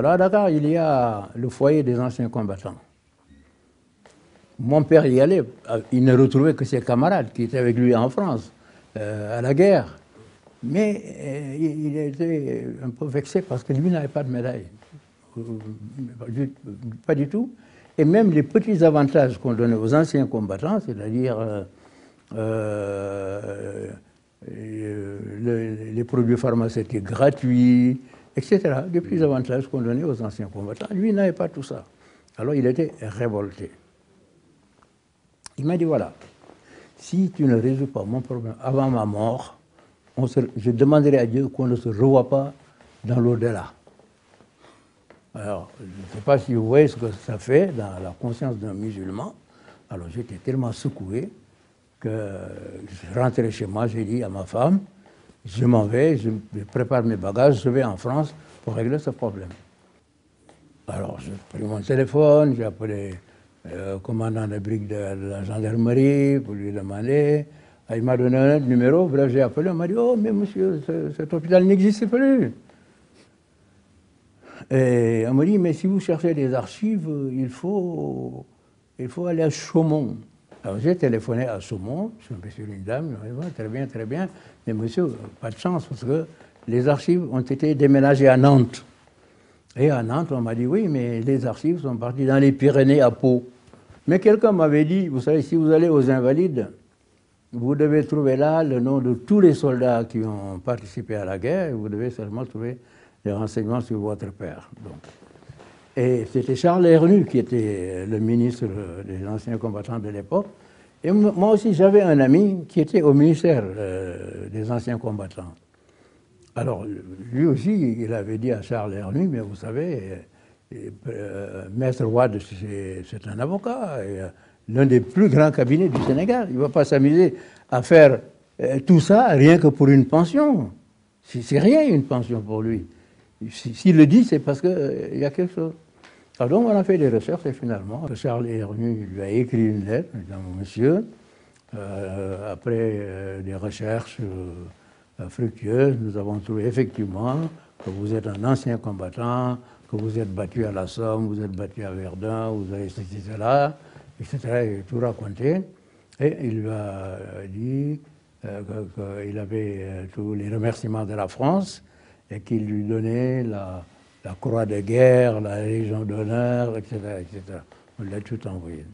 Alors à Dakar, il y a le foyer des anciens combattants. Mon père y allait, il ne retrouvait que ses camarades qui étaient avec lui en France, à la guerre. Mais il était un peu vexé parce que lui n'avait pas de médaille. Pas du tout. Et même les petits avantages qu'on donnait aux anciens combattants, c'est-à-dire les produits pharmaceutiques gratuits, etc., les petits avantages qu'on donnait aux anciens combattants, lui n'avait pas tout ça. Alors il était révolté. Il m'a dit, voilà, si tu ne résous pas mon problème avant ma mort, je demanderai à Dieu qu'on ne se revoie pas dans l'au-delà. Alors, je ne sais pas si vous voyez ce que ça fait dans la conscience d'un musulman. Alors, j'étais tellement secoué que je suis rentré chez moi, j'ai dit à ma femme, je m'en vais, je prépare mes bagages, je vais en France pour régler ce problème. Alors, j'ai pris mon téléphone, j'ai appelé le commandant de brique de la gendarmerie pour lui demander. Il m'a donné un numéro, bref, j'ai appelé, on m'a dit, oh, mais monsieur, cet hôpital n'existe plus. Et on m'a dit, mais si vous cherchez des archives, il faut aller à Chaumont. Alors j'ai téléphoné à Chaumont, je suis tombé sur une dame, il m'a dit, très bien, mais monsieur, pas de chance, parce que les archives ont été déménagées à Nantes. Et à Nantes, on m'a dit, oui, mais les archives sont parties dans les Pyrénées à Pau. Mais quelqu'un m'avait dit, vous savez, si vous allez aux Invalides, vous devez trouver là le nom de tous les soldats qui ont participé à la guerre, et vous devez seulement trouver des renseignements sur votre père. Donc. Et c'était Charles Hernu qui était le ministre des anciens combattants de l'époque. Et moi aussi, j'avais un ami qui était au ministère des anciens combattants. Alors, lui aussi, il avait dit à Charles Hernu, mais vous savez, Maître Wade, c'est un avocat, l'un des plus grands cabinets du Sénégal. Il ne va pas s'amuser à faire tout ça rien que pour une pension. C'est rien une pension pour lui. S'il le dit, c'est parce qu'il y a quelque chose. Alors donc on a fait des recherches et finalement, Charles Hernu lui a écrit une lettre, disant, monsieur, après des recherches fructueuses, nous avons trouvé effectivement que vous êtes un ancien combattant, que vous êtes battu à la Somme, vous êtes battu à Verdun, vous avez ceci, cela, etc. Il a tout raconté. Et il lui a dit qu'il avait tous les remerciements de la France et qu'il lui donnait la croix de guerre, la Légion d'honneur, etc., etc. On l'a tout envoyé.